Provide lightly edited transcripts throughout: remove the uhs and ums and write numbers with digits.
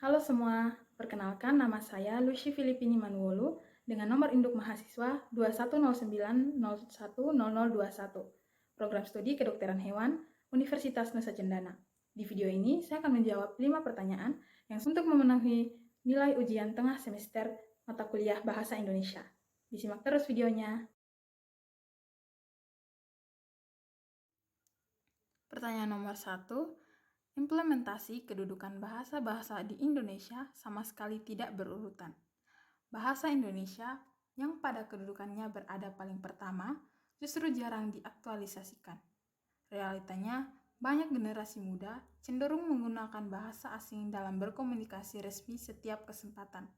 Halo semua, perkenalkan nama saya Lucy Filipini Manuolu dengan nomor induk mahasiswa 2109010021, program studi kedokteran hewan, Universitas Nusa Cendana. Di video ini saya akan menjawab 5 pertanyaan yang untuk memenuhi nilai ujian tengah semester mata kuliah Bahasa Indonesia. Disimak terus videonya. Pertanyaan nomor 1. Implementasi kedudukan bahasa-bahasa di Indonesia sama sekali tidak berurutan. Bahasa Indonesia yang pada kedudukannya berada paling pertama justru jarang diaktualisasikan. Realitanya, banyak generasi muda cenderung menggunakan bahasa asing dalam berkomunikasi resmi setiap kesempatan.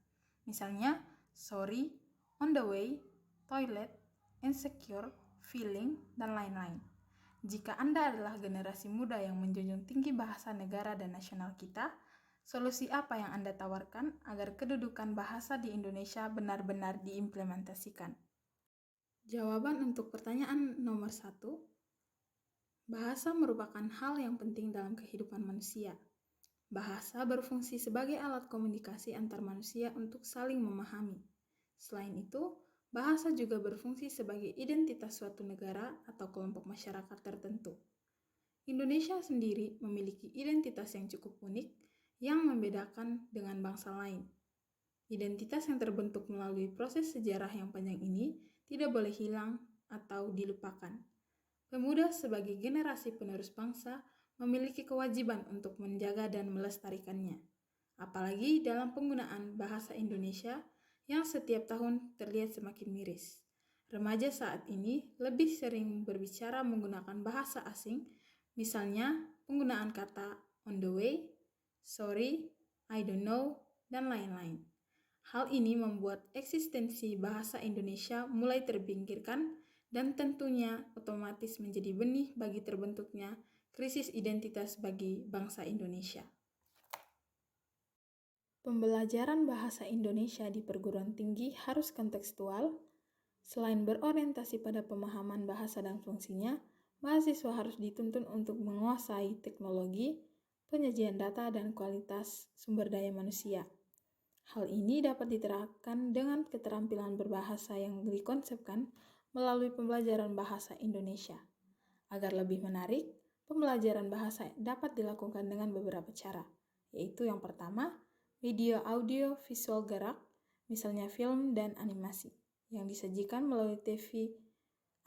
Misalnya, sorry, on the way, toilet, insecure, feeling, dan lain-lain. Jika Anda adalah generasi muda yang menjunjung tinggi bahasa negara dan nasional kita, solusi apa yang Anda tawarkan agar kedudukan bahasa di Indonesia benar-benar diimplementasikan? Jawaban untuk pertanyaan nomor 1, bahasa merupakan hal yang penting dalam kehidupan manusia. Bahasa berfungsi sebagai alat komunikasi antar manusia untuk saling memahami. Selain itu, bahasa juga berfungsi sebagai identitas suatu negara atau kelompok masyarakat tertentu. Indonesia sendiri memiliki identitas yang cukup unik yang membedakan dengan bangsa lain. Identitas yang terbentuk melalui proses sejarah yang panjang ini tidak boleh hilang atau dilupakan. Pemuda sebagai generasi penerus bangsa memiliki kewajiban untuk menjaga dan melestarikannya, apalagi dalam penggunaan bahasa Indonesia yang setiap tahun terlihat semakin miris. Remaja saat ini lebih sering berbicara menggunakan bahasa asing, misalnya penggunaan kata on the way, sorry, I don't know, dan lain-lain. Hal ini membuat eksistensi bahasa Indonesia mulai terpinggirkan dan tentunya otomatis menjadi benih bagi terbentuknya krisis identitas bagi bangsa Indonesia. Pembelajaran bahasa Indonesia di perguruan tinggi harus kontekstual. Selain berorientasi pada pemahaman bahasa dan fungsinya, mahasiswa harus dituntun untuk menguasai teknologi, penyajian data, dan kualitas sumber daya manusia. Hal ini dapat diterapkan dengan keterampilan berbahasa yang dikonsepkan melalui pembelajaran bahasa Indonesia. Agar lebih menarik, pembelajaran bahasa dapat dilakukan dengan beberapa cara, yaitu yang pertama, video audio visual gerak, misalnya film dan animasi, yang disajikan melalui TV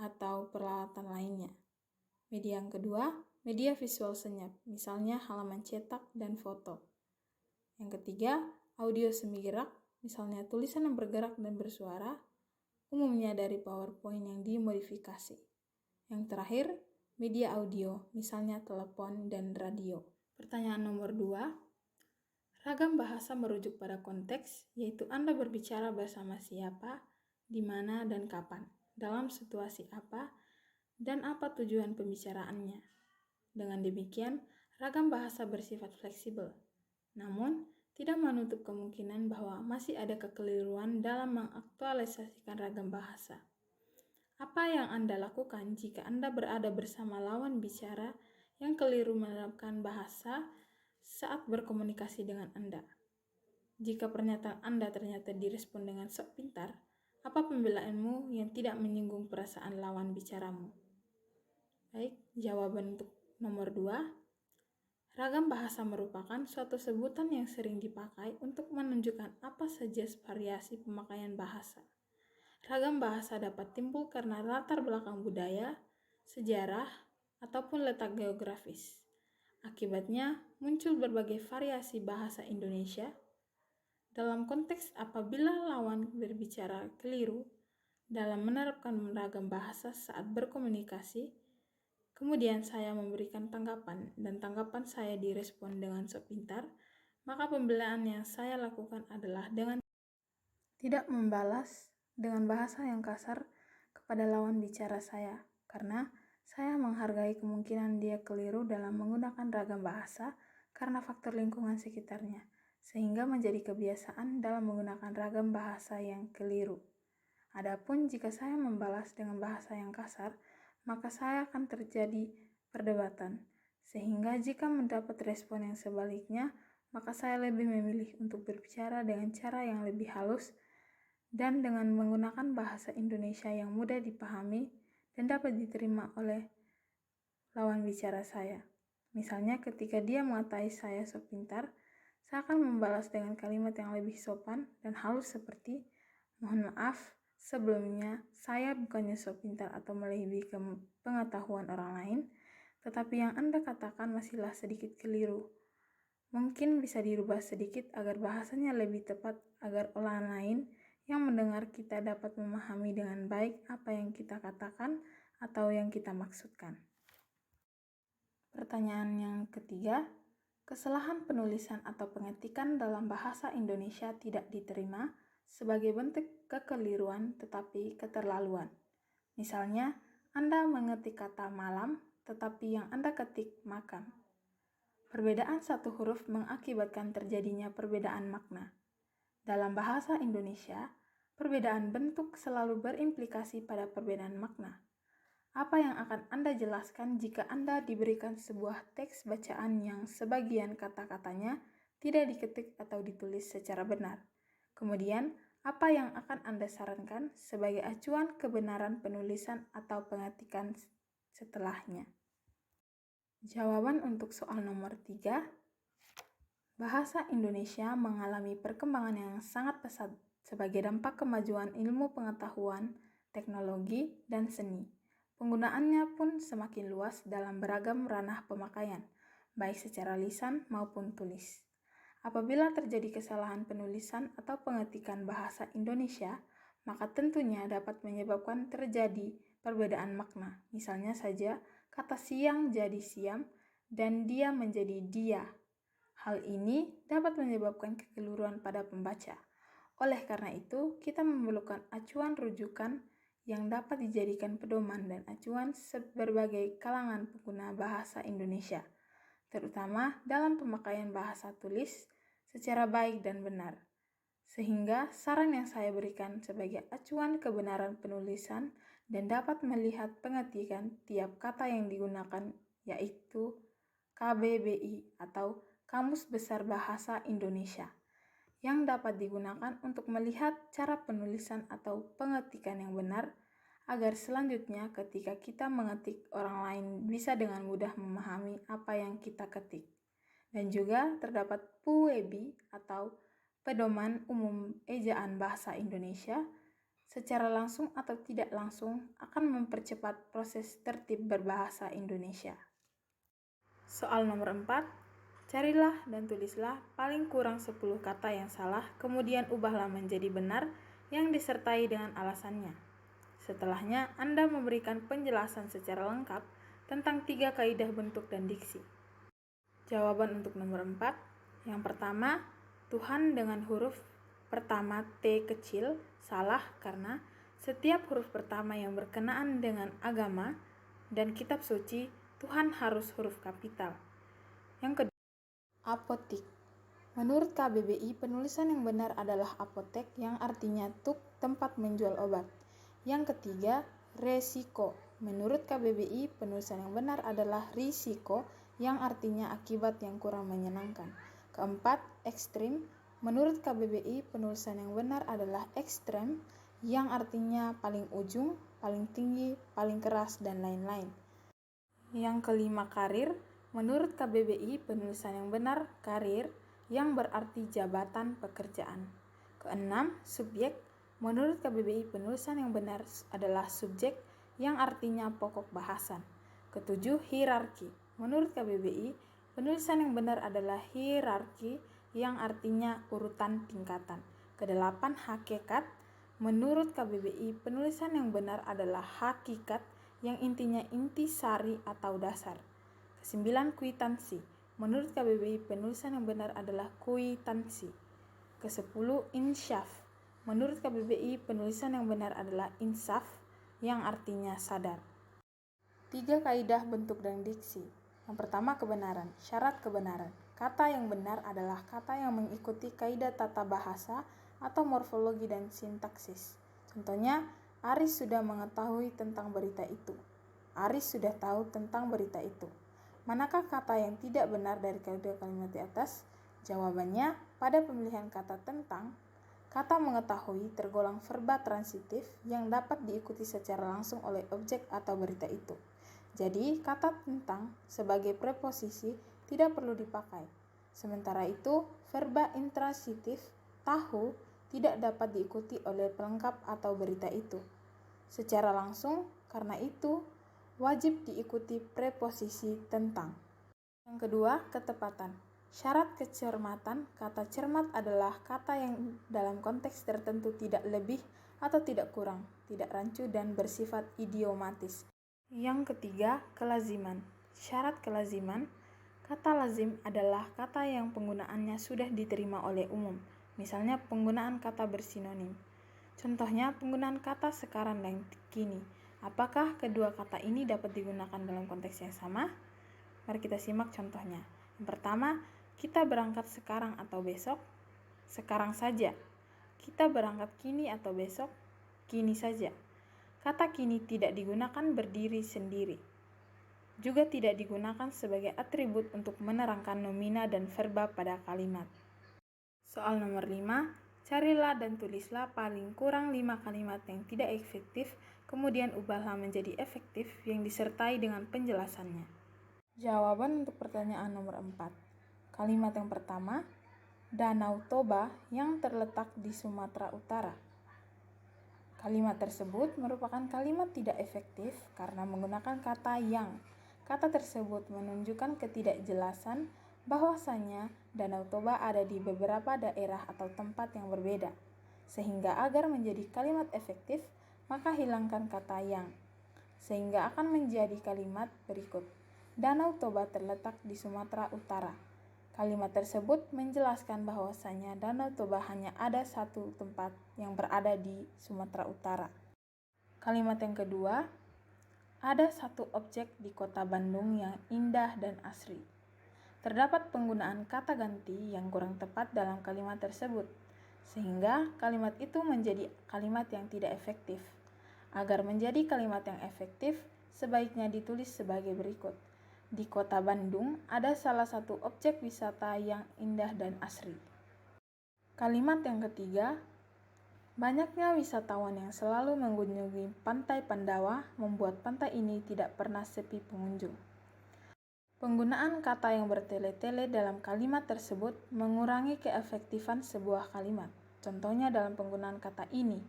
atau peralatan lainnya. Media yang kedua, media visual senyap, misalnya halaman cetak dan foto. Yang ketiga, audio semi gerak, misalnya tulisan yang bergerak dan bersuara, umumnya dari PowerPoint yang dimodifikasi. Yang terakhir, media audio, misalnya telepon dan radio. Pertanyaan nomor 2, ragam bahasa merujuk pada konteks, yaitu Anda berbicara bersama siapa, di mana, dan kapan, dalam situasi apa, dan apa tujuan pembicaraannya. Dengan demikian, ragam bahasa bersifat fleksibel. Namun, tidak menutup kemungkinan bahwa masih ada kekeliruan dalam mengaktualisasikan ragam bahasa. Apa yang Anda lakukan jika Anda berada bersama lawan bicara yang keliru menerapkan bahasa saat berkomunikasi dengan Anda? Jika pernyataan Anda ternyata direspon dengan sok pintar, apa pembelaanmu yang tidak menyinggung perasaan lawan bicaramu? Baik, jawaban untuk nomor 2. Ragam bahasa merupakan suatu sebutan yang sering dipakai untuk menunjukkan apa saja variasi pemakaian bahasa. Ragam bahasa dapat timbul karena latar belakang budaya, sejarah, ataupun letak geografis. Akibatnya, muncul berbagai variasi bahasa Indonesia. Dalam konteks apabila lawan berbicara keliru dalam menerapkan ragam bahasa saat berkomunikasi, kemudian saya memberikan tanggapan dan tanggapan saya direspon dengan sok pintar, maka pembelaan yang saya lakukan adalah dengan tidak membalas dengan bahasa yang kasar kepada lawan bicara saya, karena saya menghargai kemungkinan dia keliru dalam menggunakan ragam bahasa karena faktor lingkungan sekitarnya, sehingga menjadi kebiasaan dalam menggunakan ragam bahasa yang keliru. Adapun jika saya membalas dengan bahasa yang kasar, maka saya akan terjadi perdebatan, sehingga jika mendapat respon yang sebaliknya, maka saya lebih memilih untuk berbicara dengan cara yang lebih halus dan dengan menggunakan bahasa Indonesia yang mudah dipahami dan dapat diterima oleh lawan bicara saya. Misalnya ketika dia mengatai saya sok pintar, saya akan membalas dengan kalimat yang lebih sopan dan halus seperti, "Mohon maaf, sebelumnya saya bukannya sok pintar atau melebihi pengetahuan orang lain, tetapi yang Anda katakan masihlah sedikit keliru. Mungkin bisa dirubah sedikit agar bahasanya lebih tepat agar orang lain yang mendengar kita dapat memahami dengan baik apa yang kita katakan atau yang kita maksudkan." Pertanyaan yang ketiga, kesalahan penulisan atau pengetikan dalam bahasa Indonesia tidak diterima sebagai bentuk kekeliruan tetapi keterlaluan. Misalnya, Anda mengetik kata malam, tetapi yang Anda ketik makan. Perbedaan satu huruf mengakibatkan terjadinya perbedaan makna. Dalam bahasa Indonesia, perbedaan bentuk selalu berimplikasi pada perbedaan makna. Apa yang akan Anda jelaskan jika Anda diberikan sebuah teks bacaan yang sebagian kata-katanya tidak diketik atau ditulis secara benar? Kemudian, apa yang akan Anda sarankan sebagai acuan kebenaran penulisan atau pengetikan setelahnya? Jawaban untuk soal nomor 3, bahasa Indonesia mengalami perkembangan yang sangat pesat sebagai dampak kemajuan ilmu pengetahuan, teknologi, dan seni. Penggunaannya pun semakin luas dalam beragam ranah pemakaian, baik secara lisan maupun tulis. Apabila terjadi kesalahan penulisan atau pengetikan bahasa Indonesia, maka tentunya dapat menyebabkan terjadi perbedaan makna. Misalnya saja, kata siang jadi siam dan dia menjadi dia. Hal ini dapat menyebabkan kekeliruan pada pembaca. Oleh karena itu, kita memerlukan acuan rujukan yang dapat dijadikan pedoman dan acuan berbagai kalangan pengguna bahasa Indonesia, terutama dalam pemakaian bahasa tulis secara baik dan benar. Sehingga saran yang saya berikan sebagai acuan kebenaran penulisan dan dapat melihat pengetikan tiap kata yang digunakan yaitu KBBI atau Kamus Besar Bahasa Indonesia, yang dapat digunakan untuk melihat cara penulisan atau pengetikan yang benar, agar selanjutnya ketika kita mengetik orang lain bisa dengan mudah memahami apa yang kita ketik. Dan juga terdapat PUEBI atau Pedoman Umum Ejaan Bahasa Indonesia, secara langsung atau tidak langsung akan mempercepat proses tertib berbahasa Indonesia. Soal nomor 4, carilah dan tulislah paling kurang 10 kata yang salah, kemudian ubahlah menjadi benar yang disertai dengan alasannya. Setelahnya, Anda memberikan penjelasan secara lengkap tentang 3 kaidah bentuk dan diksi. Jawaban untuk nomor 4, yang pertama, Tuhan dengan huruf pertama T kecil salah karena setiap huruf pertama yang berkenaan dengan agama dan kitab suci, Tuhan harus huruf kapital. Yang kedua, apotik. Menurut KBBI, penulisan yang benar adalah apotek yang artinya tuk, tempat menjual obat. Yang ketiga, resiko. Menurut KBBI, penulisan yang benar adalah risiko yang artinya akibat yang kurang menyenangkan. Keempat, ekstrim. Menurut KBBI, penulisan yang benar adalah ekstrem yang artinya paling ujung, paling tinggi, paling keras, dan lain-lain. Yang kelima, karir. Menurut KBBI, penulisan yang benar karir yang berarti jabatan pekerjaan. Keenam, subjek. Menurut KBBI, penulisan yang benar adalah subjek yang artinya pokok bahasan. Ketujuh, hierarki. Menurut KBBI, penulisan yang benar adalah hierarki yang artinya urutan tingkatan. Kedelapan, hakikat. Menurut KBBI, penulisan yang benar adalah hakikat yang intinya inti sari atau dasar. Kesembilan, kwitansi. Menurut KBBI, penulisan yang benar adalah kwitansi. Kesepuluh, insyaf. Menurut KBBI, penulisan yang benar adalah insaf yang artinya sadar. 3 kaidah bentuk dan diksi. Yang pertama, kebenaran. Syarat kebenaran. Kata yang benar adalah kata yang mengikuti kaidah tata bahasa atau morfologi dan sintaksis. Contohnya, Aris sudah mengetahui tentang berita itu. Aris sudah tahu tentang berita itu. Manakah kata yang tidak benar dari kaidah kalimat di atas? Jawabannya, pada pemilihan kata tentang, kata mengetahui tergolong verba transitif yang dapat diikuti secara langsung oleh objek atau berita itu. Jadi, kata tentang sebagai preposisi tidak perlu dipakai. Sementara itu, verba intransitif tahu tidak dapat diikuti oleh pelengkap atau berita itu secara langsung, karena itu wajib diikuti preposisi tentang. Yang kedua, ketepatan. Syarat kecermatan, kata cermat adalah kata yang dalam konteks tertentu tidak lebih atau tidak kurang, tidak rancu dan bersifat idiomatis. Yang ketiga, kelaziman. Syarat kelaziman, kata lazim adalah kata yang penggunaannya sudah diterima oleh umum, misalnya penggunaan kata bersinonim. Contohnya, penggunaan kata sekarang dan kini. Apakah kedua kata ini dapat digunakan dalam konteks yang sama? Mari kita simak contohnya. Yang pertama, kita berangkat sekarang atau besok? Sekarang saja. Kita berangkat kini atau besok? Kini saja. Kata kini tidak digunakan berdiri sendiri. Juga tidak digunakan sebagai atribut untuk menerangkan nomina dan verba pada kalimat. Soal nomor 5. Carilah dan tulislah paling kurang 5 kalimat yang tidak efektif, kemudian ubahlah menjadi efektif yang disertai dengan penjelasannya. Jawaban untuk pertanyaan nomor 4. Kalimat yang pertama, Danau Toba yang terletak di Sumatera Utara. Kalimat tersebut merupakan kalimat tidak efektif karena menggunakan kata yang. Kata tersebut menunjukkan ketidakjelasan bahwasanya Danau Toba ada di beberapa daerah atau tempat yang berbeda. Sehingga agar menjadi kalimat efektif, maka hilangkan kata yang. Sehingga akan menjadi kalimat berikut. Danau Toba terletak di Sumatera Utara. Kalimat tersebut menjelaskan bahwasanya Danau Toba hanya ada satu tempat yang berada di Sumatera Utara. Kalimat yang kedua, ada satu objek di kota Bandung yang indah dan asri. Terdapat penggunaan kata ganti yang kurang tepat dalam kalimat tersebut, sehingga kalimat itu menjadi kalimat yang tidak efektif. Agar menjadi kalimat yang efektif, sebaiknya ditulis sebagai berikut. Di kota Bandung ada salah satu objek wisata yang indah dan asri. Kalimat yang ketiga, banyaknya wisatawan yang selalu mengunjungi Pantai Pandawa membuat pantai ini tidak pernah sepi pengunjung. Penggunaan kata yang bertele-tele dalam kalimat tersebut mengurangi keefektifan sebuah kalimat. Contohnya dalam penggunaan kata ini,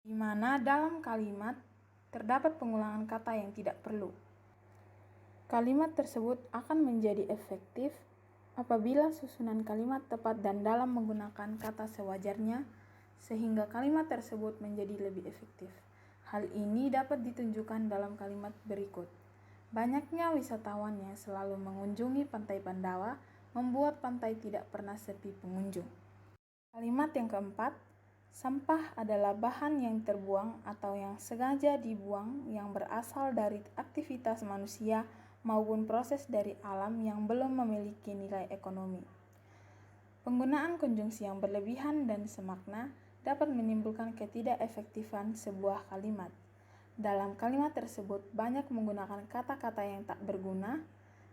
di mana dalam kalimat terdapat pengulangan kata yang tidak perlu. Kalimat tersebut akan menjadi efektif apabila susunan kalimat tepat dan dalam menggunakan kata sewajarnya, sehingga kalimat tersebut menjadi lebih efektif. Hal ini dapat ditunjukkan dalam kalimat berikut. Banyaknya wisatawan yang selalu mengunjungi Pantai Pandawa membuat pantai tidak pernah sepi pengunjung. Kalimat yang keempat, sampah adalah bahan yang terbuang atau yang sengaja dibuang yang berasal dari aktivitas manusia maupun proses dari alam yang belum memiliki nilai ekonomi. Penggunaan konjungsi yang berlebihan dan semakna dapat menimbulkan ketidakefektifan sebuah kalimat. Dalam kalimat tersebut banyak menggunakan kata-kata yang tak berguna,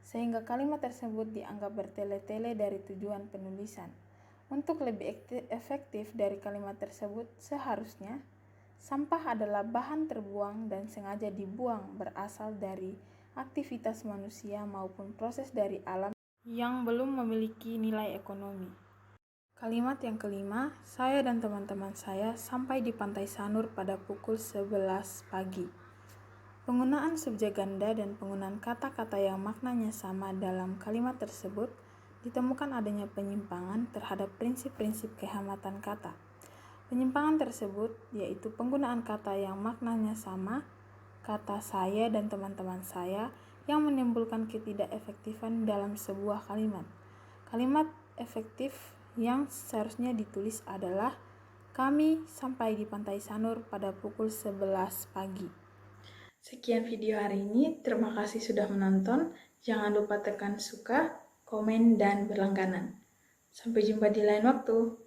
sehingga kalimat tersebut dianggap bertele-tele dari tujuan penulisan. Untuk lebih efektif dari kalimat tersebut, seharusnya sampah adalah bahan terbuang dan sengaja dibuang berasal dari aktivitas manusia maupun proses dari alam yang belum memiliki nilai ekonomi. Kalimat yang kelima, saya dan teman-teman saya sampai di Pantai Sanur pada pukul 11 pagi. Penggunaan subjek ganda dan penggunaan kata-kata yang maknanya sama dalam kalimat tersebut ditemukan adanya penyimpangan terhadap prinsip-prinsip kehematan kata. Penyimpangan tersebut yaitu penggunaan kata yang maknanya sama, kata saya dan teman-teman saya yang menimbulkan ketidakefektifan dalam sebuah kalimat. Kalimat efektif yang seharusnya ditulis adalah kami sampai di Pantai Sanur pada pukul 11 pagi. Sekian video hari ini, terima kasih sudah menonton. Jangan lupa tekan suka, komen, dan berlangganan. Sampai jumpa di lain waktu.